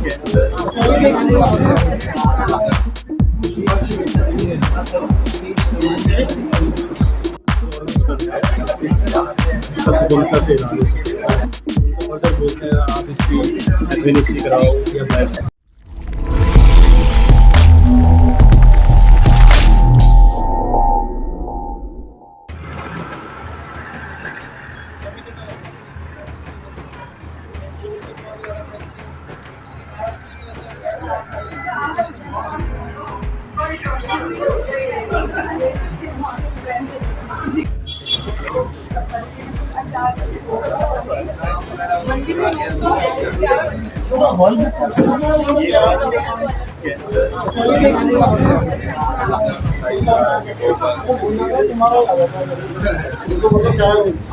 सफलता से इलाज हो सकता है। फर्दर बोलते हैं आप इसकी एडमिनिस्ट्री कराओ या बायोप्सी।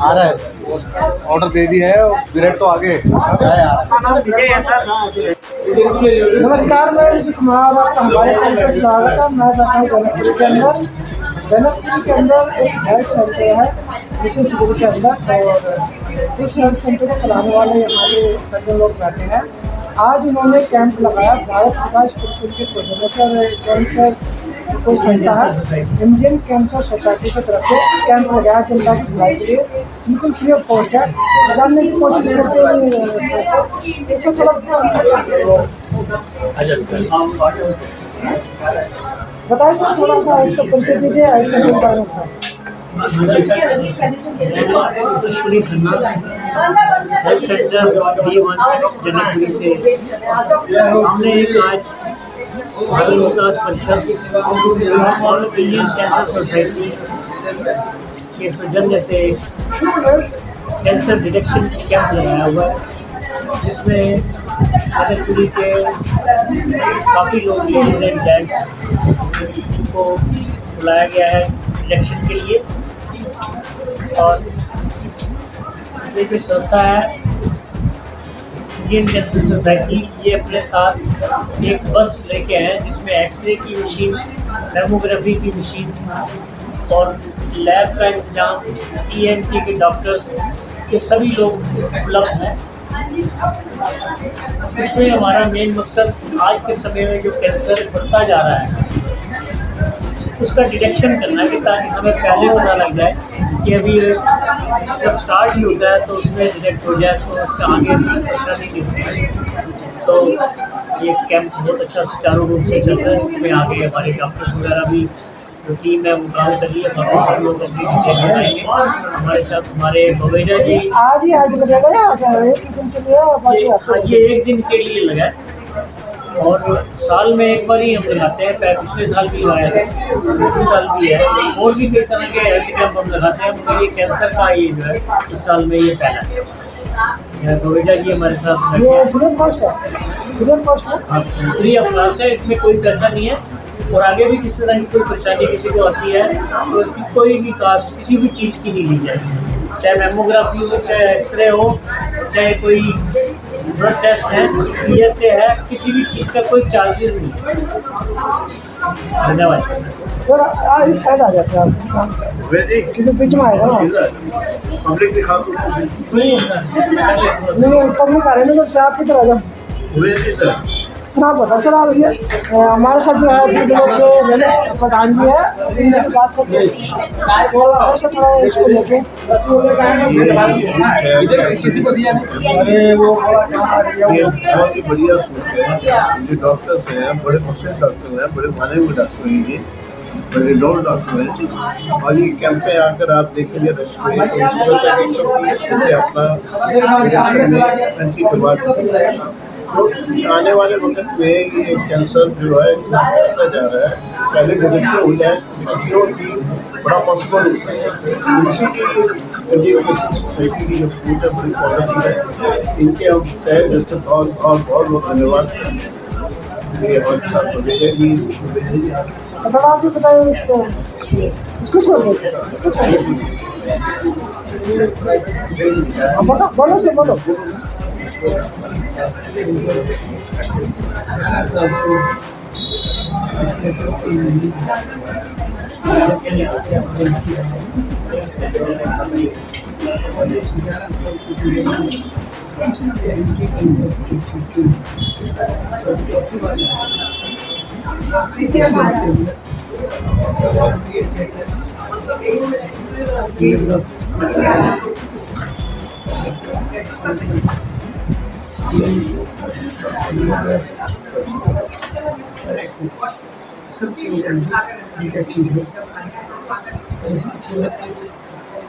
आ रहा है, ऑर्डर दे दिया है, ब्रेड तो आगे नमस्कार, मैं ऋषि कुमार, आपका हमारे चैनल पर स्वागत है। मैं बैठा हूँ जनकपुरी के अंदर। जनकपुरी के अंदर एक हेल्थ सेंटर है मिशन चिकित्सा के अंदर, और इस हेल्थ सेंटर को चलाने वाले हमारे सज्जन लोग बैठे हैं। आज उन्होंने कैंप लगाया। भारत विकास परिषद के सदस्य कैंसर कोई संस्था है, इंडियन कैंसर सोसाइटी की तरफ से कैंप लगाया जनता की भलाई के लिए, बिल्कुल फ्री ऑफ कॉस्ट है। जानने की कोशिश करते हैं ऐसे थोड़ा बताइए सर, थोड़ा सा इसका परिचय दीजिए हेल्थ सेंटर के बारे में। Ashwini Khanna, health centre B1 Janakpuri से हमने एक आज भारत विकास परिषद और इंडियन कैंसर सोसाइटी के सौजन्य से कैंसर डिटेक्शन कैंप लगाया हुआ है, जिसमें जनकपुरी के काफ़ी लोग लेडीज एंड जेंट्स इनको बुलाया गया है डिटेक्शन के लिए। और ये जो संस्था है इंडियन कैंसर सोसाइटी, ये अपने साथ एक बस लेके आए जिसमें एक्सरे की मशीन, मेमोग्राफी की मशीन और लैब का इंतजाम, ENT के डॉक्टर्स, ये सभी लोग उपलब्ध हैं। इसमें हमारा मेन मकसद आज के समय में जो कैंसर बढ़ता जा रहा है उसका डिटेक्शन करना है, ताकि हमें पहले पता लग जाए कि अभी जब स्टार्ट ही होता है तो उसमें डिटेक्ट हो जाए, तो उससे आगे परेशानी नहीं होती। तो ये कैंप बहुत अच्छा सुचारू रूप से चल रहा है। इसमें आगे हमारे डॉक्टर्स वगैरह भी जो टीम है वो काम कर रही है, बाकी सब लोग अपनी डिटेल बताएंगे। हमारे साथ हमारे बवेजा जी आज बनेगा या एक दिन के लिए? ये एक दिन के लिए लगा है और साल में एक बार ही हम लगाते हैं। पिछले साल भी लगाए थे, इस साल भी है, और भी कई तरह के हेल्थ कैंप हम लगाते हैं, मगर ये कैंसर का ये जो है इस साल में ये पहला है। गोविंदा जी हमारे साथ फ्री ऑफ कॉस्ट है, इसमें कोई पैसा नहीं है। और आगे भी किसी तरह की कोई परेशानी किसी को आती है तो उसकी कोई भी कास्ट किसी भी चीज़ की नहीं ली जाएगी, चाहे मेमोग्राफी हो, चाहे एक्सरे हो, चाहे कोई ब्लड टेस्ट है, PSA है, किसी भी चीज़ का कोई चार्जेस नहीं। धन्यवाद सर। आज इस साइड आ जाते हैं आप, क्योंकि बीच में आएगा ना पब्लिक दिखा दो नहीं, पब्लिक आ रहे हैं से आप किधर आ जाओ सुना पता। सर आप ये हमारे साथ जो है जो प्रधान जी है, इनसे बात करते हैं थोड़ा इसको लेके। किसी को दिया नहीं, अरे वो बहुत ही बढ़िया सोच है। जो डॉक्टर्स हैं, बड़े मशहूर डॉक्टर हैं, बड़े माने हुए डॉक्टर हैं, ये बड़े लोग डॉक्टर हैं। और ये कैंप पे आकर आप देखेंगे अपना तो आने वाले वक्त में ये कैंसर जो है बढ़ता जा रहा है। पहले डिटेक्शन हो जाए तो बड़ा पॉसिबल होता है। इसी की इंडियन सोसाइटी की जो सोच है बड़ी पॉजिटिव है। इनके हम तय दिल से बहुत बहुत बहुत धन्यवाद करते हैं। ये हमारे साथ भी आप भी बताइए इसको छोड़ दीजिए, इसको छोड़ दीजिए। बोलो से बोलो।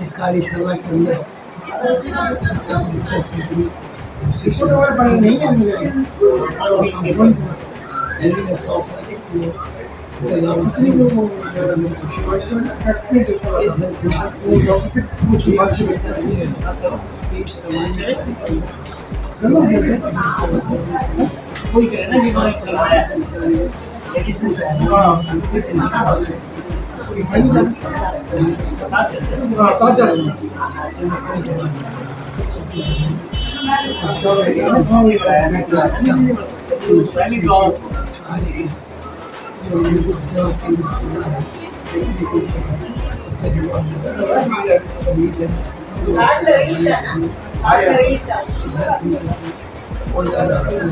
इस कार्यशाला के अंदर कोई कहे ना बीमारी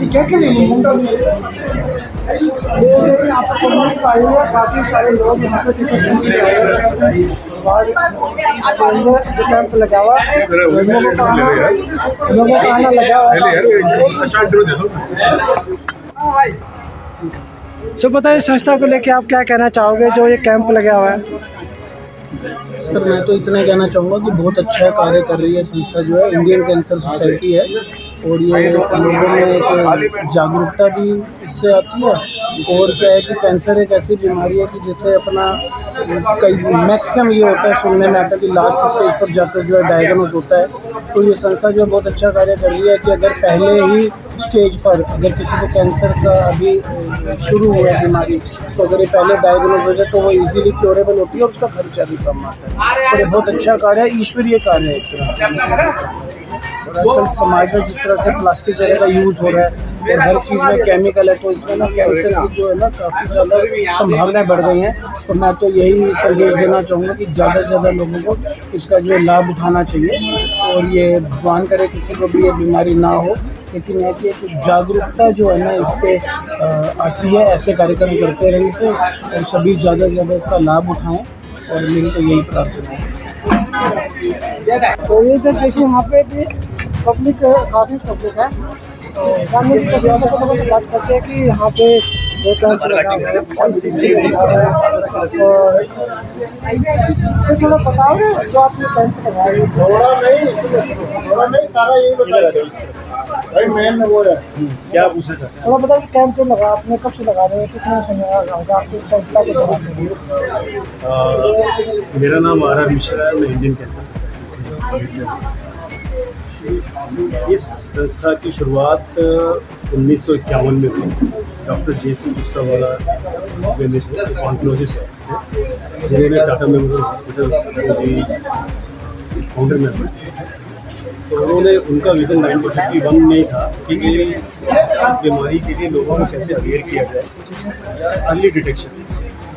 क्या नहीं काफ़ी सारे लोग यहाँ पे कैंप लगा हुआ लोगों का आना लगा हुआ। सर बताइए संस्था को लेके आप क्या कहना चाहोगे जो ये कैंप लगा हुआ है? सर मैं तो इतना कहना चाहूँगा कि बहुत अच्छा कार्य कर रही है संस्था जो है इंडियन कैंसर सोसाइटी है, और ये लोगों में एक जागरूकता भी इससे आती है। और क्या है कि कैंसर एक ऐसी बीमारी है कि जैसे अपना कई मैक्सिमम ये होता है सुनने में आता है कि लास्ट स्टेज पर जाकर जो है डायग्नोज होता है। तो ये संस्था जो है बहुत अच्छा कार्य कर रही है कि अगर पहले ही स्टेज पर अगर किसी को कैंसर का अभी शुरू हुआ है बीमारी, तो अगर ये पहले डायग्नोज हो जाए तो वो इजीली क्योरेबल होती है और उसका खर्चा भी कम आता है। और ये बहुत अच्छा कार्य है, ईश्वरीय कार्य है एक तरह। और आजकल समाज में जिस तरह से प्लास्टिक वगैरह का यूज़ हो रहा है और हर चीज़ में केमिकल है, तो इसमें ना कैंसर की जो है ना काफ़ी ज़्यादा संभावनाएं बढ़ गई हैं। तो मैं तो यही संदेश देना चाहूँगा कि ज़्यादा से ज़्यादा लोगों को इसका जो लाभ उठाना चाहिए। और ये भगवान करे किसी को भी ये बीमारी ना हो, लेकिन है कि जागरूकता जो है ना इससे आती है ऐसे कार्यक्रम करते रहने से, और सभी ज़्यादा से ज़्यादा इसका लाभ उठाएँ। और मेरी तो यही प्रार्थना है। तो ये जब देखिए यहाँ पे भी पब्लिक काफ़ी पब्लिक है, तो जानने की कोशिश लोगों से बात करते हैं कि यहाँ पे जो कैंप लगा हुआ है और थोड़ा बताओगे जो आपने कैंप लगाया? थोड़ा नहीं सारा यही बता भाई मेन वो है क्या पूछा था? थोड़ा बताओ कि कैंप जो लगा आपने कब से लगा रहे हो, कितना समय लगा आपकी संस्था के तरफ? मेरा नाम आर मिश्रा है, मैं इंडियन कैंसर सोसाइटी से। इस संस्था की शुरुआत 1951 में हुई। डॉक्टर JC गुस्सावाला ऑन्कोलॉजिस्ट थे जिन्होंने टाटा मेमोरियल हॉस्पिटल्स को भी फाउंडर मेंबर थे। तो उन्होंने उनका विज़न 1951 में था कि इस बीमारी के लिए लोगों को कैसे अवेयर किया जाए। अर्ली डिटेक्शन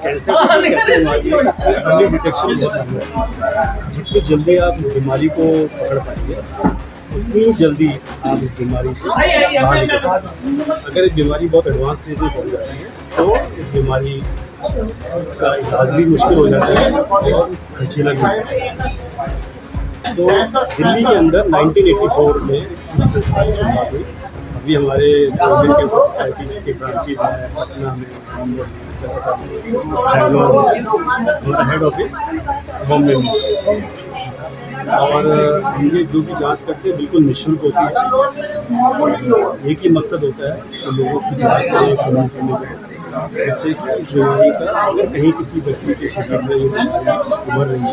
कैंसर की कैसे बीमारी है, इसमें अर्ली डिटेक्शन बहुत महत्वपूर्ण है। जितनी जल्दी आप बीमारी को पकड़ पाएंगे उतनी जल्दी आप इस बीमारी से बाहर निकल सकते हैं। अगर इस बीमारी बहुत एडवांस स्टेज में पहुँच जाती है तो इस बीमारी का इलाज भी मुश्किल हो जाता है और खर्चीला भी होता है। तो दिल्ली के अंदर 1984 में इस संस्था की शुरुआत हुई। अभी हमारे इंडियन कैंसर सोसाइटी के ब्रांचेज हैं पटना में, बम्बई में, बैंगलोर में। हमारा हेड ऑफिस बॉम्बे में। और ये जो भी जांच करते हैं बिल्कुल निःशुल्क होती है। एक ही मकसद होता है कि लोगों की जांच करें कम्युनिटी में, जिससे कि इस बीमारी का अगर कहीं किसी व्यक्ति के शरीर में ये उभर रही है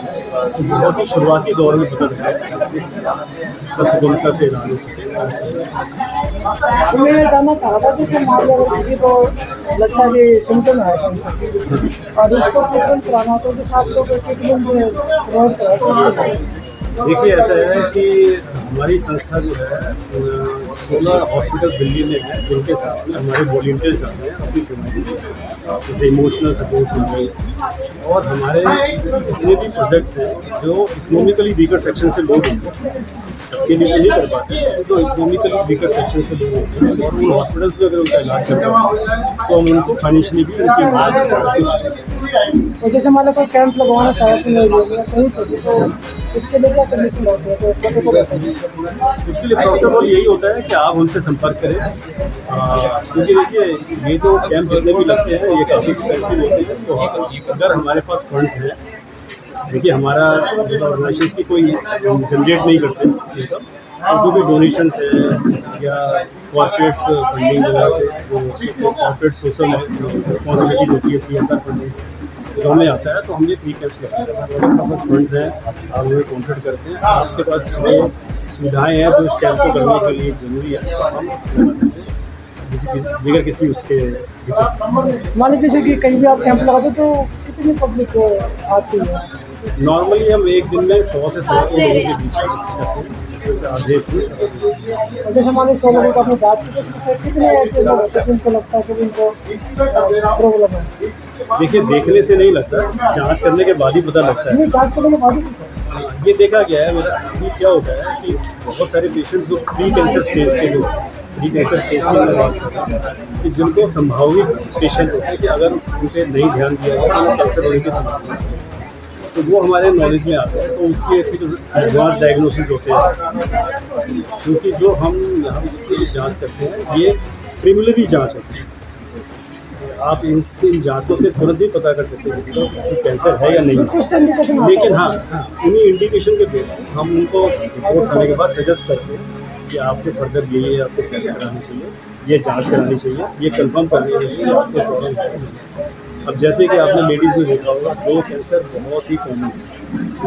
तो बहुत ही शुरुआती दौर में पता लगता है, जिससे इसका सुगमता से इलाज हो सके। तो मैं जानना चाह रहा था जैसे मान लो अगर किसी को लगता है कि सिम्टम है कैंसर की और उसको ट्रीटमेंट कराना हो तो जो 7 लोग ट्रीटमेंट देखिए ऐसा है कि हमारी संस्था जो है 16 हॉस्पिटल्स दिल्ली में है, जिनके साथ में हमारे वॉलंटियर्स जाते हैं अपनी सेवाएं के लिए, जैसे इमोशनल सपोर्ट हो गई, और हमारे जितने भी प्रोजेक्ट्स हैं जो इकोनॉमिकली वीकर सेक्शन से लोग होते हैं, सबके लिए नहीं कर पाते हैं, तो इकोनॉमिकली वीकर सेक्शन से लोग होते हैं, और उन हॉस्पिटल्स में अगर उनका इलाज चल रहा है तो हम उनको फाइनेंशियली भी उनकी मदद करने की कोशिश करते हैं। तो जैसे मान लो कोई कैंप लगवाना चाहे तो नहीं बोलिए कहीं पर भी, तो इसके लिए क्या कंडीशन होती है, तो प्रोटोकॉल होता है? उसके लिए प्रोटोकॉल यही होता है कि आप उनसे संपर्क करें, क्योंकि देखिए ये जो कैंप जितने भी लगते हैं ये काफ़ी एक्सपेंसिव होते हैं, तो अगर हमारे पास फंड्स हैं, देखिए हमारा ऑर्गेनाइजेशन की कोई जनरेट नहीं करते इनकम, तो जो भी डोनेशंस है या कॉर्पोरेट फंडिंग वगैरह से जो कॉर्पोरेट सोशल रिस्पॉन्सिबिलिटी होती है, CSR फंडिंग जो हमें आता है, तो हम ये फ्री कैंप्स करते हैं। अगर आपके पास फंड्स हैं, आप हमें कॉन्टेक्ट करते हैं, आपके पास जो सुविधाएँ हैं जो इस कैंप को करने के लिए ज़रूरी है, तो हम बगैर किसी उसके मान लीजिए जैसे कि कहीं भी आप कैंप लगाते हो तो कितनी पब्लिक आती है? नॉर्मली हम एक दिन में 100 से 150 लोगों के बीच में करते हैं, जिसमें से आधे पुरुष और जैसे मान लीजिए 100 लोगों को आपने जाँच की तो उसमें कितने ऐसे लोग होते हैं जिनको लगता है कि इनको प्रॉब्लम है? देखिए देखने से नहीं लगता, जांच करने के बाद ही पता लगता है। नहीं, जाँच करने के बाद ही होता है। ये देखा गया है मेरा अभी क्या होता है कि बहुत सारे पेशेंट्स जो प्री कैंसर स्टेज के जो प्री कैंसर स्टेज की मैं बात कर रहा हूँ कि जिनको संभावित पेशेंट होते हैं कि अगर उन पर नहीं ध्यान दिया जाए तो कैंसर होने की संभावना है, तो वो हमारे नॉलेज में आते हैं, तो उसके एडवांस डायग्नोसिस होते हैं, क्योंकि जो हम यहाँ जितनी जाँच करते हैं ये प्रिमिनरी जाँच होती है, आप इन जांचों से तुरंत भी पता कर सकते हैं कि किसी कैंसर है या नहीं, कुछ तो इंडिकेशन लेकिन हाँ उन्हीं इंडिकेशन के बेस पर हम उनको रिपोर्ट्स आने के बाद सजेस्ट करते हैं कि आपको फर्दर ये आपको टेस्ट करानी चाहिए, ये जांच करानी चाहिए, ये कंफर्म करनी चाहिए कि आपको प्रॉब्लम है। अब जैसे कि आपने लेडीज़ में देखा होगा, 2 कैंसर बहुत ही कॉमन है,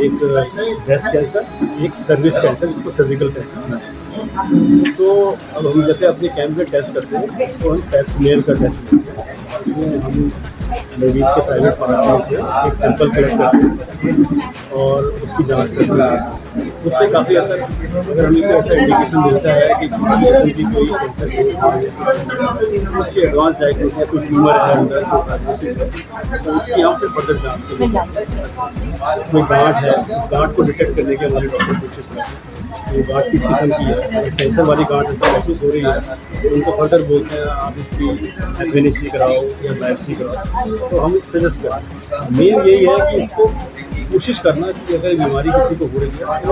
एक ब्रेस्ट कैंसर, एक सर्विस कैंसर, जिसको सर्विकल कैंसर है। तो अब हम जैसे अपने कैंप में टेस्ट करते हैं, इसको हम पैप स्मेयर का टेस्ट करते हैं, इसमें हम लेडीज़ के प्राइवेट पार्टनर से एक सैंपल कलेक्ट करते हैं और उसकी जांच करते हैं। उससे काफ़ी हद तक अगर हमें कोई ऐसा इंडिकेशन मिलता है कि किसी किस्म की कोई कैंसर है, उसकी एडवांस डायग्नोसिस है, कोई ट्यूमर है अंदर, कोई डायग्नोसिस है, तो उसकी हम फिर फर्दर जांच के लिए कोई गांठ है, उस गांठ को डिटेक्ट करने की हमारी डॉक्टर कोशिश करते हैं। ये गांठ किस किस्म की है, कैंसर वाली गांठ ऐसा महसूस हो रही है, तो उनको फर्दर बोलते हैं आप इसकी FNAC कराओ या बायोप्सी कराओ, तो हम सजेस्ट करते हैं। मेन यही है कि इसको कोशिश करना कि अगर बीमारी किसी को हो रही है तो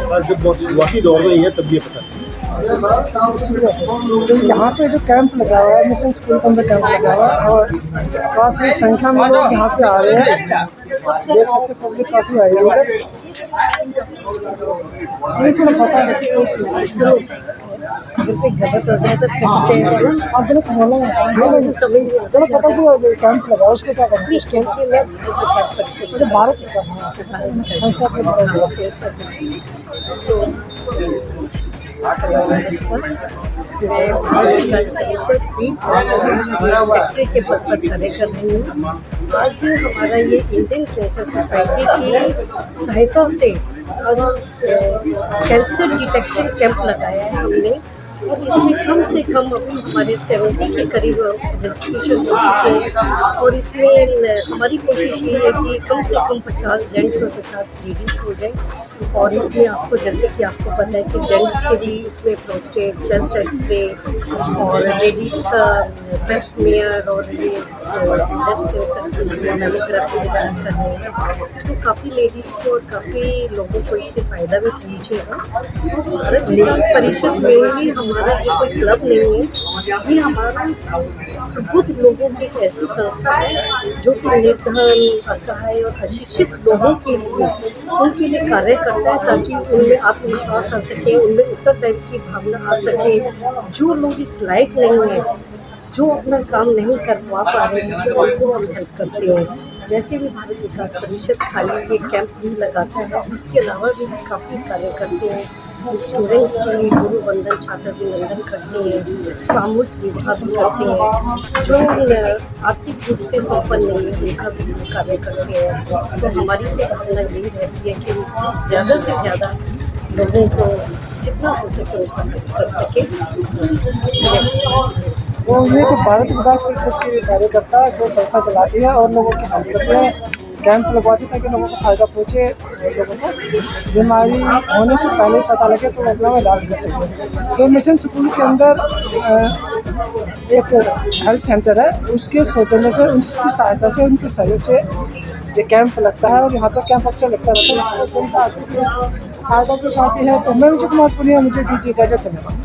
और जब बहुत शुरुआती दौर में ही है तब ये पता तो यहाँ पे जो कैंप लगा हुआ है, मिशन स्कूल के अंदर कैंप लगा हुआ है और काफ़ी संख्या में लोग यहाँ पे आ रहे हैं, देख सकते पब्लिक काफ़ी आई है। थोड़ा पता है गलत हो जाए तो कट जाएगा ना। आप गलत बोला मुझे समझ नहीं आता। चलो पता जो कैंप लगा उसको क्या करना है? कैंप में मैं विकास परिषद मुझे भारत सरकार संस्था के बारे में मैं भारत विकास परिषद भी सेक्रेटरी के पद पर कार्य कर रही हूँ। आज हमारा ये इंडियन कैंसर सोसाइटी की सहायता से आज कैंसर डिटेक्शन कैंप लगाया है हमने, और इसमें कम से कम अभी हमारे 70 के करीब रजिस्ट्रेशन हो चुके हैं, और इसमें हमारी कोशिश ये है कि कम से कम 50 जेंट्स और 50 लेडीज़ हो जाए। और इसमें आपको जैसे कि आपको पता है कि जेंट्स के लिए इसमें प्रोस्टेट, चेस्ट एक्सरे और लेडीज़ का ब्रेस्ट मेयर और ये ब्रेस्ट कैंसर की मेमोग्राफी वगैरह कर रहे हैं, तो काफ़ी लेडीज़ को और काफ़ी लोगों को इससे फ़ायदा भी पहुँचेगा। भारत विकास परिषद मेनली हमारा ये कोई क्लब नहीं है, ये हमारा बुद्ध लोगों की एक ऐसी संस्था है जो कि निर्धन, असहाय और अशिक्षित लोगों के लिए उनके लिए कार्य करता है, ताकि उनमें आत्मविश्वास आ सके, उनमें उत्तरदायित्व की भावना आ सके। जो लोग इस लायक नहीं है, जो अपना काम नहीं कर पा रहे हैं, तो उनको हम हेल्प करते हैं। वैसे भी भारत विकास परिषद खाली ये कैंप भी लगाता है, इसके अलावा भी काफ़ी कार्य करते हैं। स्टूडेंट्स के लिए गुरु वंदन छात्र अभिनंदन करते हैं, सामूहिक विवाह भी करते हैं, जो आर्थिक रूप से संपन्न नहीं है उनका भी कार्य करते हैं। तो हमारी तो भावना यही रहती है कि ज़्यादा से ज़्यादा लोगों को जितना हो सके कर सके। तो ये तो भारत विकास परिषद के कार्यकर्ता जो संस्था चलाती है और लोगों की हेल्प करती है, कैंप लगवाती है ताकि लोगों को फ़ायदा पहुँचे, लोगों को बीमारी होने से पहले ही पता लगे तो अपना इलाज कर सकें। तो मिशन स्कूल के अंदर एक हेल्थ सेंटर है, उसके सौजन्य से, उसकी सहायता से, उनके सहयोग से ये कैंप लगता है और यहाँ पर कैंप अच्छा लगता रहता है। तो जनता आती है, फ़ायदा भी उठाती है। तो मैं विजय कुमार पुनिया, मुझे दीजिए इजाज़त, धन्यवाद।